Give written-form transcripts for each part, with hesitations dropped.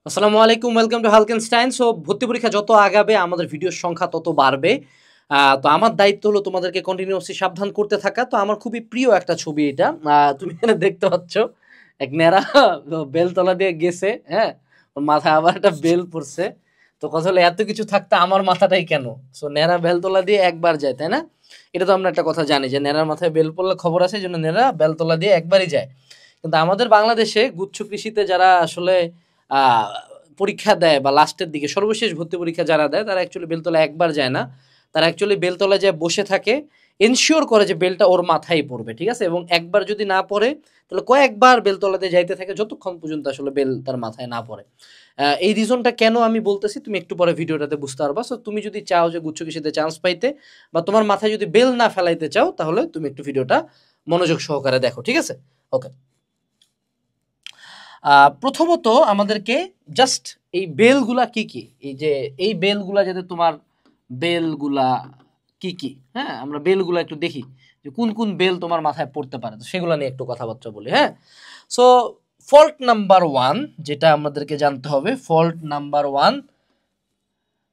আসসালামু আলাইকুম, welcome to হালকেনস্টাইন। So ভর্তি পরীক্ষা যত আগাবে আমাদের ভিডিওর সংখ্যা তত বাড়বে। তো আমার দায়িত্ব হলো তোমাদেরকে কন্টিনিউয়াসলি সাবধান করতে থাকা। তো আমার খুবই প্রিয় একটা ছবি এটা। তুমি এখানে দেখতে পাচ্ছ এক নেড়া বেলতলা দিয়ে গেছে, হ্যাঁ, ওর মাথায় আবার একটা বেল পড়ছে। তো কথা হলো এত কিছু থাকতে আমার মাথাটাই কেন? সো নেড়া বেলতলা দিয়ে একবার যায়, তাই না? এটা তো আমরা একটা কথা জানি যে নেড়ার মাথায় বেল পড়লে খবর আছে, এই জন্য নেড়া বেলতলা দিয়ে একবারই যায়। কিন্তু আমাদের বাংলাদেশে গুচ্ছ কৃষিতে যারা আসলে আহ, পরীক্ষা দেয় বা লাস্টের দিকে সর্বশেষ ভর্তি পরীক্ষা যারা দেয় তারা অ্যাকচুয়ালি বেলতলা একবার যায় না, তারা অ্যাকচুয়ালি বেলতলা যায় বসে থাকে, এনশিওর করে যে বেলটা ওর মাথায় পড়বে, ঠিক আছে? এবং একবার যদি না পড়ে তাহলে কয়েকবার বেলতলাতে যাইতে থাকে যতক্ষণ পর্যন্ত আসলে বেল তার মাথায় না পড়ে। এই রিজনটা কেন আমি বলতেছি তুমি একটু পরে ভিডিওটাতে বুঝতে পারবা। সো তুমি যদি চাও যে গুচ্ছ কৃষিতে চান্স পাইতে বা তোমার মাথায় যদি বেল না ফেলাইতে চাও তাহলে তুমি একটু ভিডিওটা মনোযোগ সহকারে দেখো, ঠিক আছে? ওকে। প্রথমত আমাদেরকে জাস্ট এই বেলগুলা কি কি, এই যে এই বেলগুলা যাতে তোমার বেলগুলা কি কি, হ্যাঁ, আমরা বেলগুলা একটু দেখি যে কোন কোন বেল তোমার মাথায় পড়তে পারে, তো সেগুলো নিয়ে একটু কথাবার্তা বলি। হ্যাঁ, সো ফল্ট নাম্বার ওয়ান যেটা আমাদেরকে জানতে হবে, ফল্ট নাম্বার ওয়ান,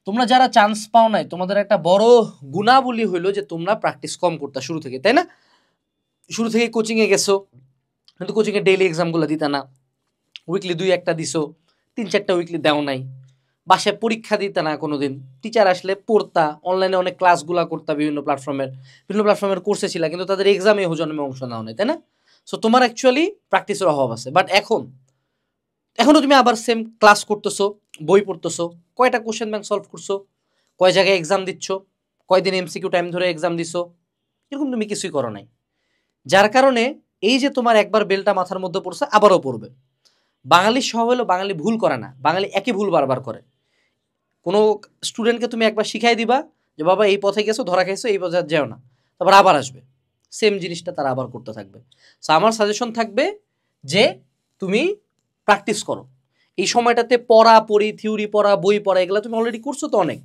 তোমরা যারা চান্স পাও নাই তোমাদের একটা বড় গুণাবলী হইলো যে তোমরা প্র্যাকটিস কম করতে শুরু থেকে, তাই না? শুরু থেকে কোচিংয়ে গেছো কিন্তু কোচিংয়ে ডেইলি এক্সামগুলো দিতা না, উইকলি দুই একটা দিছো, তিন চারটা উইকলি দেও নাই, বাসায় পরীক্ষা দিতে না কোনো দিন, টিচার আসলে পড়তা, অনলাইনে অনেক ক্লাসগুলো করতা, বিভিন্ন প্ল্যাটফর্মের কোর্সে ছিল কিন্তু তাদের এক্সামে জন্মে অংশ নেওয়া নেই, তাই না? সো তোমার অ্যাকচুয়ালি প্র্যাকটিসের অভাব আছে। বাট এখনও তুমি আবার সেম ক্লাস করতেছো, বই পড়তেছো, কয়টা কোশ্চেন ব্যাংক সলভ করছো, কয় জায়গায় এক্সাম দিচ্ছ, কয়দিন এমসিকিউ টাইম ধরে এক্সাম দিছো, এরকম তুমি কিছুই করো নাই। যার কারণে এই যে তোমার একবার বেলটা মাথার মধ্যে পড়ছে আবারও পড়বে। বাঙালির স্বভাব হলো বাঙালি ভুল করে না, বাঙালি একই ভুল বারবার করে। কোনো স্টুডেন্টকে তুমি একবার শিখাই দিবা যে বাবা এই পথে গেছো, ধরা খাইছো, এই পথে আর যেও না, তারপর আবার আসবে সেম জিনিসটা তারা আবার করতে থাকবে। সো আমার সাজেশন থাকবে যে তুমি প্র্যাকটিস করো। এই সময়টাতে পড়ি, থিওরি পড়া, বই পড়া এগুলো তুমি অলরেডি করছো তো অনেক,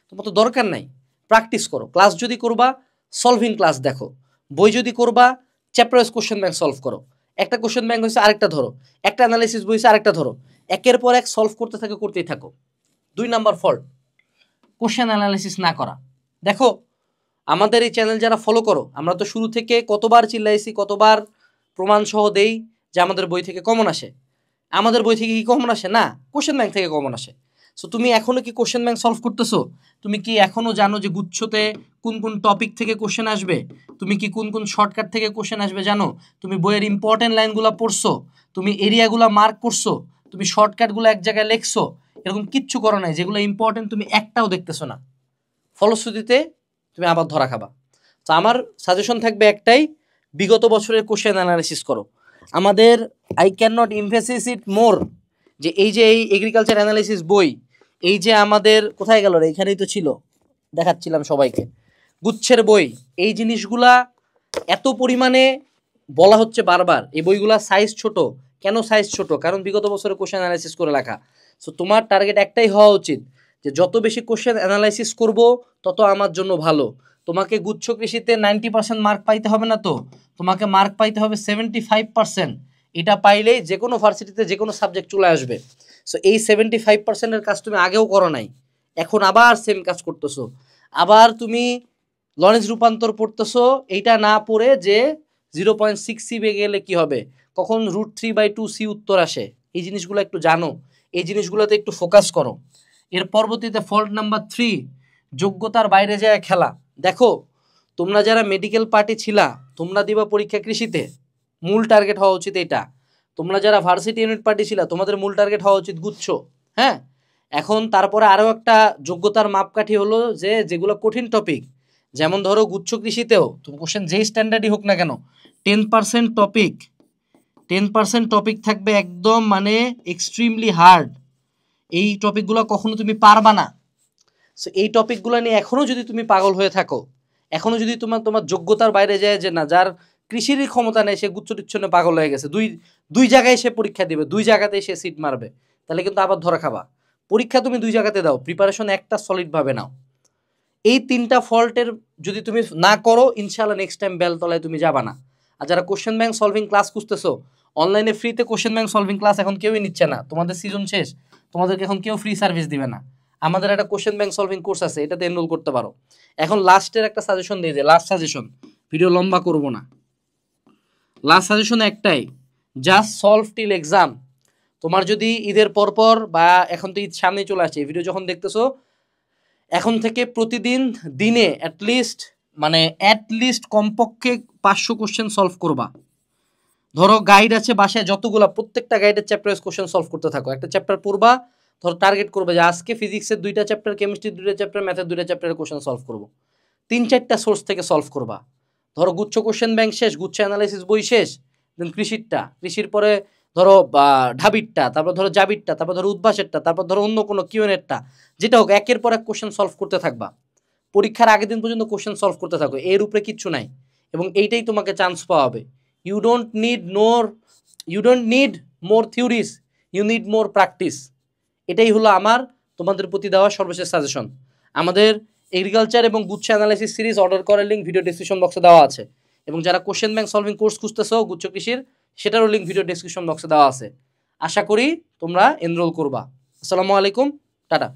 তোমার তো দরকার নাই। প্র্যাকটিস করো, ক্লাস যদি করবা সলভিং ক্লাস দেখো, বই যদি করবা chapter wise question bank solve করো, একটা কোশ্চেন ব্যাংক হয়েছে আরেকটা ধরো, একটা অ্যানালাইসিস বই হয়েছে আরেকটা ধরো, একের পর এক সলভ করতে থাকো, করতেই থাকো। 2 নাম্বার ফল্ট, কোশ্চেন অ্যানালাইসিস না করা। দেখো আমাদের এই চ্যানেল যারা ফলো করো, আমরা তো শুরু থেকে কতবার চিল্লাইছি, কতবার প্রমাণ সহ দেই যে আমাদের বই থেকে কমন আসে। আমাদের বই থেকে কি কমন আসে? না, কোশ্চেন ব্যাংক থেকে কমন আসে। সো তুমি এখনো কি কোশ্চেন ব্যাংক সলভ করতেছো? তুমি কি এখনো জানো যে গুচ্ছতে কোন কোন টপিক থেকে কোশ্চেন আসবে? তুমি কি কোন কোন শর্টকাট থেকে কোশ্চেন আসবে জানো? তুমি বইয়ের ইম্পর্টেন্ট লাইনগুলো পড়ছো? তুমি এরিয়াগুলো মার্ক করছো? তুমি শর্টকাটগুলো এক জায়গায় লেখছো? এরকম কিচ্ছু করো নাই, যেগুলো ইম্পর্টেন্ট তুমি একটাও দেখতেছো না। ফলশ্রুতিতে তুমি আবার ধরা খাবা। তো আমার সাজেশন থাকবে একটাই, বিগত বছরের কোশ্চেন অ্যানালাইসিস করো। আমাদের আই ক্যান নট ইমফেসিস ইট মোর, যে এই এগ্রিকালচার অ্যানালাইসিস বই, এই যে আমাদের কোথায় গেল রে, এখানেই তো ছিল, দেখাচ্ছিলাম সবাইকে, গুচ্ছের বই, এই জিনিসগুলা এত পরিমাণে বলা হচ্ছে বারবার, এই বইগুলা সাইজ ছোট। কেন সাইজ ছোট? কারণ বিগত বছরে কোশ্চেন অ্যানালাইসিস করে লেখা। সো তোমার টার্গেট একটাই হওয়া উচিত যে যত বেশি কোশ্চেন অ্যানালাইসিস করব তত আমার জন্য ভালো। তোমাকে গুচ্ছ কৃষিতে 90% মার্ক পাইতে হবে না, তো তোমাকে মার্ক পাইতে হবে 75%। এটা পাইলেই যে কোনো ভার্সিটিতে যে কোনো সাবজেক্ট চলে আসবে। সো এই 75%-এর কাজ তুমি আগেও করো নাই, এখন আবার সেম কাজ করতেছো। আবার তুমি লরেন্স রূপান্তর পড়তেছো, এইটা না পড়ে যে 0.6 সি গেলে কি হবে, কখন √3/2 সি উত্তর আসে, এই জিনিসগুলো একটু জানো, এই জিনিসগুলোতে একটু ফোকাস করো। এর পরবর্তীতে ফল্ট নাম্বার 3, যোগ্যতার বাইরে যায় খেলা। দেখো তোমরা যারা মেডিকেল পার্টি ছিলা, তোমরা দিবা পরীক্ষা কৃষিতে, মূল টার্গেট হওয়া উচিত এটা। তোমরা যারা ভার্সিটি ইউনিট পার্টি ছিলা, তোমাদের মূল টার্গেট হওয়া উচিত গুচ্ছ। হ্যাঁ, এখন তারপরে আরও একটা যোগ্যতার মাপকাঠি হলো যে যেগুলো কঠিন টপিক, যেমন ধরো গুচ্ছ কৃষিতেও তুমি কোশ্চেন যেই স্ট্যান্ডার্ডই হোক না কেন, 10% টপিক, 10% টপিক থাকবে একদম মানে এক্সট্রিমলি হার্ড। এই টপিকগুলো কখনো তুমি পারবা না। সো এই টপিকগুলো নিয়ে এখনও যদি তুমি পাগল হয়ে থাকো, এখনও যদি তোমার তোমার যোগ্যতার বাইরে যায় যে না যার কৃষিরই ক্ষমতা নেই সে গুচ্ছ টিচ্ছনে পাগল হয়ে গেছে, দুই দুই জায়গায় সে পরীক্ষা দিবে, দুই জায়গাতেই সে সিট মারবে, তাহলে কিন্তু আবার ধরা খাবা। পরীক্ষা তুমি দুই জায়গাতে দাও, প্রিপারেশন একটা সলিডভাবে নাও। এই 3টা ফল্টের যদি তুমি না করো, ইনশাল্লাহ নেক্সট টাইম বেলতলায় তুমি যাবা না। আর যারা কোশ্চেন ব্যাংক সলভিং ক্লাস খুঁজতেছো, অনলাইনে ফ্রিতে কোশ্চেন ব্যাংক সলভিং ক্লাস এখন কেউই নিচ্ছে না, তোমাদের সিজন শেষ, তোমাদেরকে এখন কেউ ফ্রি সার্ভিস দিবে না। আমাদের একটা কোশ্চেন ব্যাংক সলভিং কোর্স আছে, এটাতে এনরোল করতে পারো। এখন লাস্টের একটা সাজেশন দিয়ে যে, লাস্ট সাজেশন, ভিডিও লম্বা করব না, লাস্ট সাজেশন একটাই, জাস্ট সলভ টিল এক্সাম। তোমার যদি ঈদের পরপর বা এখন তো ঈদ সামনে চলে আসছে, ভিডিও যখন দেখতেছো এখন থেকে প্রতিদিন দিনে অ্যাটলিস্ট কমপক্ষে 500 কোশ্চেন সলভ করবা। ধরো গাইড আছে বাসায় যতগুলা, প্রত্যেকটা গাইডের চ্যাপ্টার কোশ্চেন সলভ করতে থাকো। একটা চ্যাপ্টার পড়বা, ধরো টার্গেট করবে যে আজকে ফিজিক্সের 2টা চ্যাপ্টার, কেমিস্ট্রির 2টা চ্যাপ্টার, ম্যাথের 2টা চ্যাপ্টারের কোশ্চেন সলভ করবো। 3-4টা সোর্স থেকে সলভ করবা। ধরো গুচ্ছ কোশ্চেন ব্যাংক শেষ, গুচ্ছ অ্যানালাইসিস বই শেষ, দেন কৃষির পরে ধরো ঢাবিরটা, তারপর ধরো জাবিরটা, তারপর ধরো উদ্ভাসেরটা, তারপর ধরো অন্য কোনো কিউএনএরটা, যেটা হোক একের পর এক কোশ্চেন সলভ করতে থাকবা। পরীক্ষার আগের দিন পর্যন্ত কোশ্চেন সলভ করতে থাকো, এর উপরে কিচ্ছু নাই। এবং এইটাই তোমাকে চান্স পাওয়া হবে। You don't need more theories, you need more practice. এটাই হলো আমার তোমাদের প্রতি দেওয়া সর্বশেষ সাজেশন। আমাদের এগ্রিকালচার এবং গুচ্ছ অ্যানালাইসিস সিরিজ অর্ডার করার লিঙ্ক ভিডিও ডেসক্রিপশন বক্সে দেওয়া আছে, এবং যারা কোশ্চেন ব্যাংক সলভিং কোর্স খুঁজতেছো গুচ্ছ কৃষির, সেটারও লিঙ্ক ভিডিও ডেসক্রিপশন বক্সে দেওয়া আছে। আশা করি তোমরা এনরোল করবা। আসসালামু আলাইকুম, টাটা।